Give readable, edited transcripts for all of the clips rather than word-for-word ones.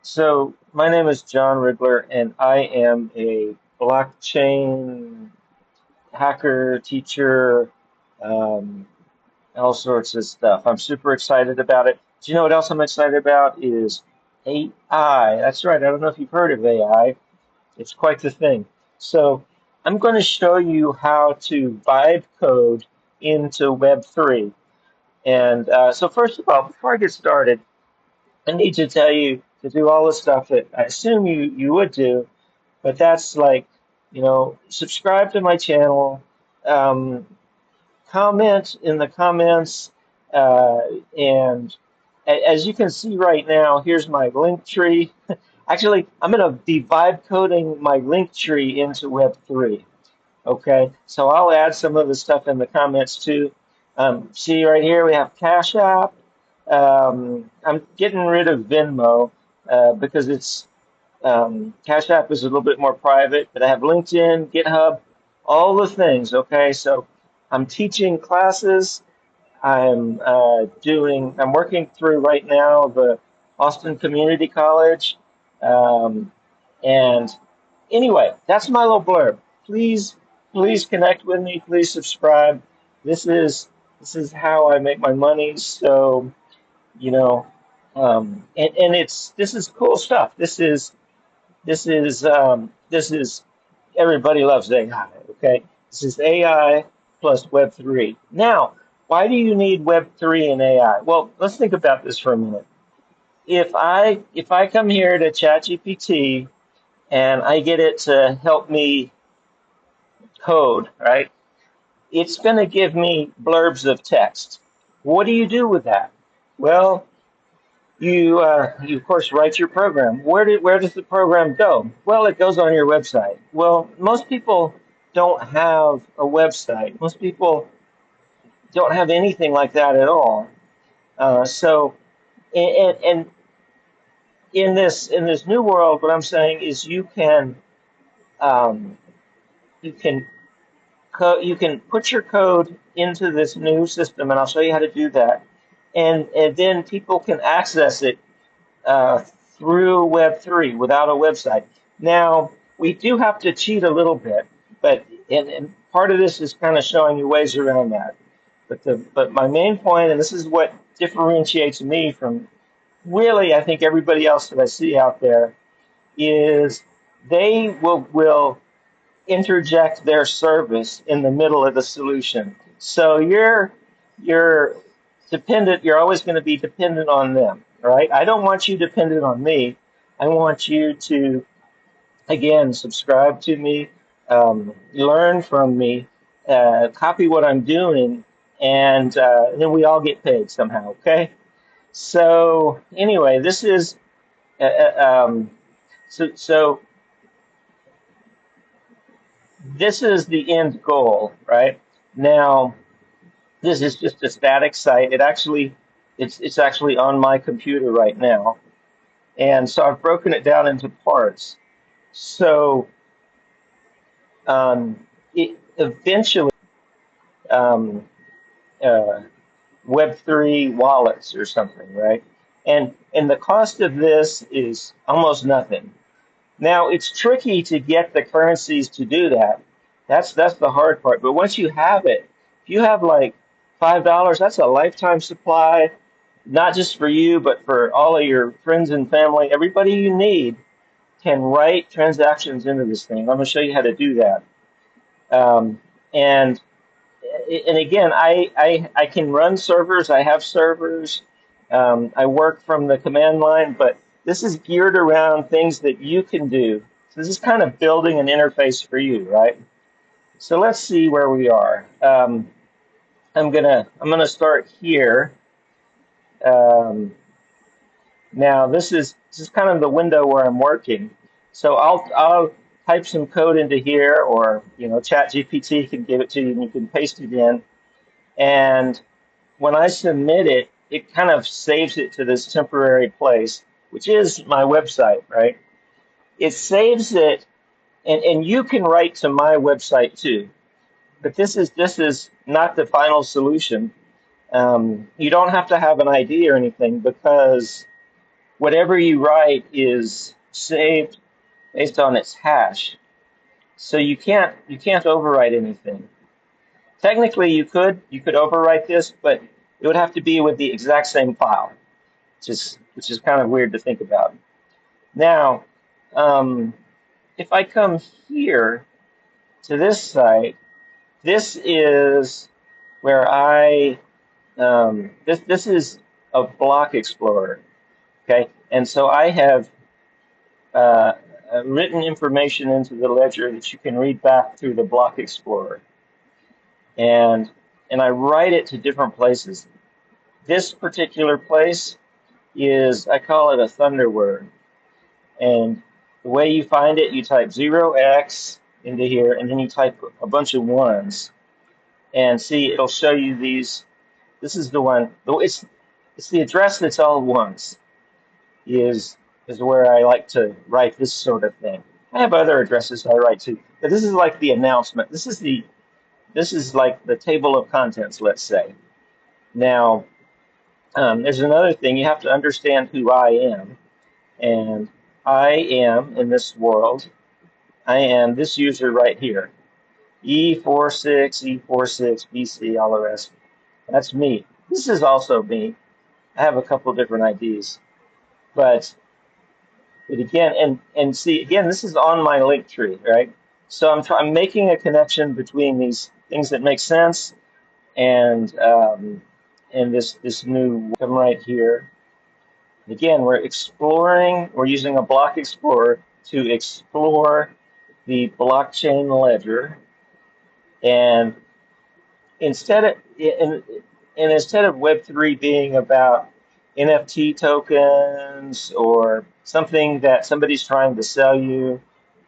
So my name is John Rigler, and I am a blockchain hacker, teacher, um, all sorts of stuff. I'm super excited about it. Do you know what else I'm excited about? Is AI. That's right. I don't know if you've heard of AI. It's quite the thing. So I'm going to show you how to vibe code into Web3. And so first of all, before I get started, I need to tell you to do all the stuff that I assume you would do, but that's like, subscribe to my channel, um, comment in the comments, uh, and as you can see right now, here's my link tree. Actually, I'm going to be vibe coding my link tree into Web3. Okay, so I'll add some of the stuff in the comments too. See right here, we have Cash App. I'm getting rid of Venmo because it's Cash App is a little bit more private, but I have LinkedIn, GitHub, all the things. Okay, so I'm teaching classes. I'm working through right now the Austin Community College. Um, and anyway, that's my little blurb. Please, please connect with me. Please subscribe. This is this is how I make my money. So, you know, and it's this is cool stuff. This is everybody loves AI. Okay, this is AI plus Web3. Now, why do you need Web3 and AI? Well, let's think about this for a minute. If I come here to ChatGPT and I get it to help me code, right? It's going to give me blurbs of text. What do you do with that? Well, you of course write your program. Where does the program go? Well, it goes on your website. Well, most people don't have a website. Most people don't have anything like that at all. So, and in this new world, what I'm saying is um, you can you can put your code into this new system, and I'll show you how to do that. And then people can access it uh, through Web3 without a website. Now, we do have to cheat a little bit, but and part of this is kind of showing you ways around that. But my main point, and this is what differentiates me from really I think everybody else that I see out there, is they will interject their service in the middle of the solution. So you're dependent, you're always going to be dependent on them, right? I don't want you dependent on me. I want you to again subscribe to me, learn from me, copy what I'm doing, and then we all get paid somehow, okay? So anyway, this is uh, uh, um, so this is the end goal, right? Now, this is just a static site. It's actually on my computer right now, and so I've broken it down into parts. So it eventually um, uh, Web3 wallets or something, right? And the cost of this is almost nothing. Now it's tricky to get the currencies to do that. That's the hard part. But once you have it, if you have like $5, that's a lifetime supply, not just for you, but for all of your friends and family. Everybody you need can write transactions into this thing. I'm going to show you how to do that. Um, and and again, I can run servers. I have servers. I work from the command line, but this is geared around things that you can do. So this is kind of building an interface for you, right? So let's see where we are. I'm gonna start here. Um, Now this is kind of the window where I'm working. So I'll type some code into here, or ChatGPT can give it to you, and you can paste it in. And when I submit it, it kind of saves it to this temporary place, which is my website, right? It saves it, and you can write to my website too. But this is not the final solution. You don't have to have an ID or anything because whatever you write is saved based on its hash. So you can't overwrite anything. Technically, you could overwrite this, but it would have to be with the exact same file, which is kind of weird to think about. Now, um, if I come here to this site, this is where this is a block explorer. Okay, and so I have uh, written information into the ledger that you can read back through the block explorer, and I write it to different places. This particular place is, I call it a thunder word, and the way you find it, you type 0x into here, and then you type a bunch of ones, and see, it'll show you these. This is the one. It's the address that's all ones. Is where I like to write this sort of thing. I have other addresses I write to, but this is like the announcement. This is like the table of contents, let's say. Now, there's another thing. You have to understand who I am, and I am in this world. I am this user right here. E46, BC, all the rest. That's me. This is also me. I have a couple different IDs, but again, and see again, this is on my link tree, right? So I'm making a connection between these things that make sense and this new come right here. Again, we're exploring. We're using a block explorer to explore the blockchain ledger, and instead of and instead of Web3 being about NFT tokens or something that somebody's trying to sell you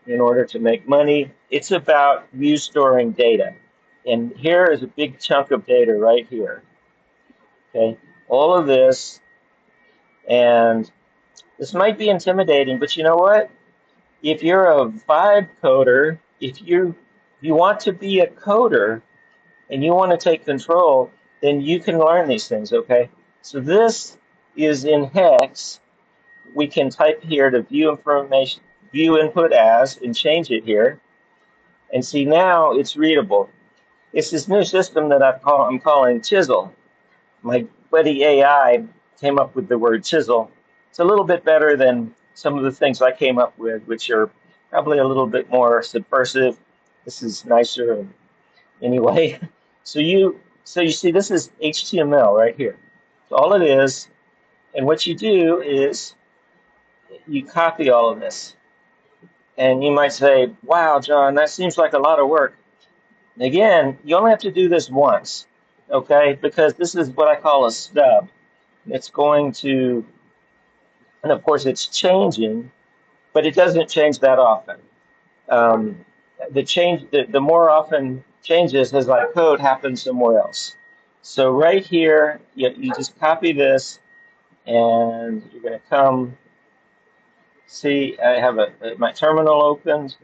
in order to make money, it's about you storing data. And here is a big chunk of data right here. Okay, all of this, and this might be intimidating, but you know what? If you're a vibe coder, if you want to be a coder, and you want to take control, then you can learn these things, okay? So this is in hex. We can type here to view information, view input as, and change it here. And see now it's readable. It's this new system that I'm calling Chisel. My buddy AI came up with the word chisel. It's a little bit better than some of the things I came up with, which are probably a little bit more subversive. This is nicer anyway. So you see this is HTML right here. So all it is, and what you do is you copy all of this. And you might say, wow, John, that seems like a lot of work. Again, you only have to do this once, okay? Because this is what I call a stub. It's going to, and of course it's changing, but it doesn't change that often. Um, the more often changes as I code happens somewhere else. So right here, you just copy this, and you're going to come see. I have my terminal opened,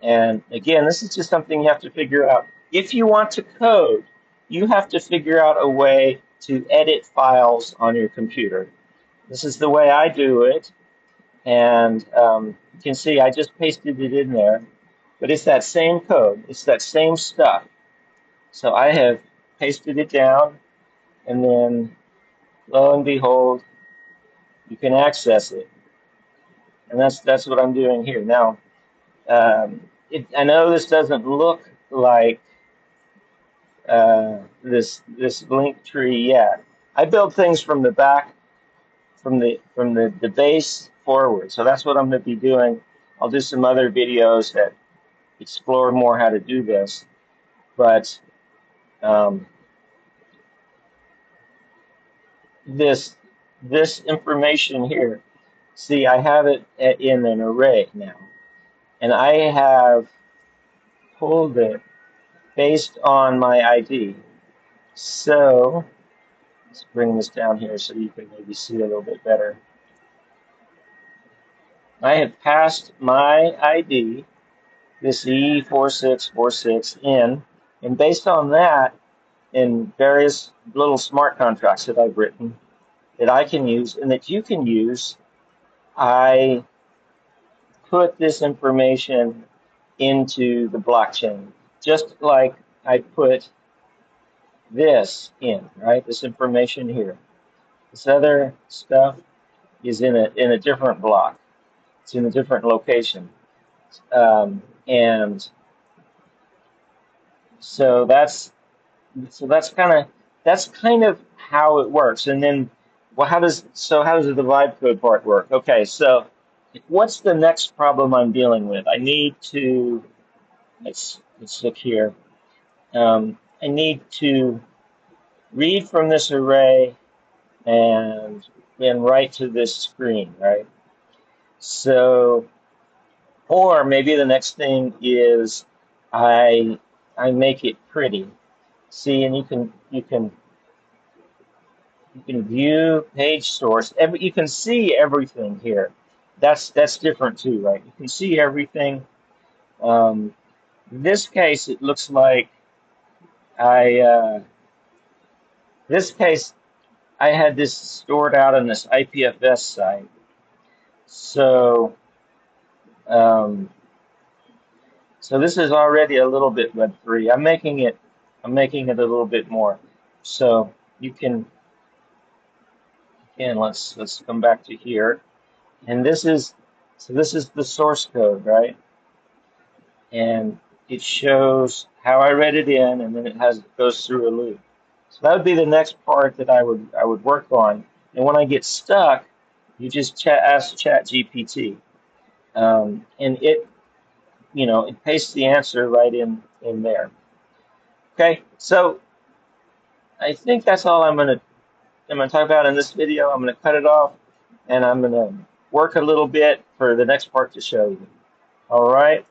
and again, this is just something you have to figure out. If you want to code, you have to figure out a way to edit files on your computer. This is the way I do it, and you can see I just pasted it in there. But it's that same code. It's that same stuff. So I have pasted it down, and then lo and behold, you can access it. And that's what I'm doing here. Now, I know this doesn't look like this link tree yet. I build things from the back, from the base forward. So that's what I'm going to be doing. I'll do some other videos that explore more how to do this. But um, this information here, see, I have it in an array now, and I have pulled it based on my ID. So let's bring this down here so you can maybe see a little bit better. I have passed my ID, this E4646 in, and based on that, in various little smart contracts that I've written, that I can use and that you can use. I put this information into the blockchain, just like I put this in, right? This information here. This other stuff is in a different block. It's in a different location, and so that's kind of how it works. And then, well, how does the vibe code part work? Okay, so what's the next problem I'm dealing with? I need to let's look here. I need to read from this array and then write to this screen, right? So, or maybe the next thing is I I make it pretty. See, and you can view page source. You can see everything here. That's different too, right? You can see everything. In this case, it looks like I this case I had this stored out on this IPFS site. So um, so this is already a little bit Web3. I'm making it a little bit more. So you can again let's come back to here. And this is the source code, right? And it shows how I read it in, and then it goes through a loop. So that would be the next part that I would work on. And when I get stuck, you just ask ChatGPT, and it it pastes the answer right in there. Okay, so I think that's all I'm gonna talk about in this video. I'm gonna cut it off, and I'm gonna work a little bit for the next part to show you. All right.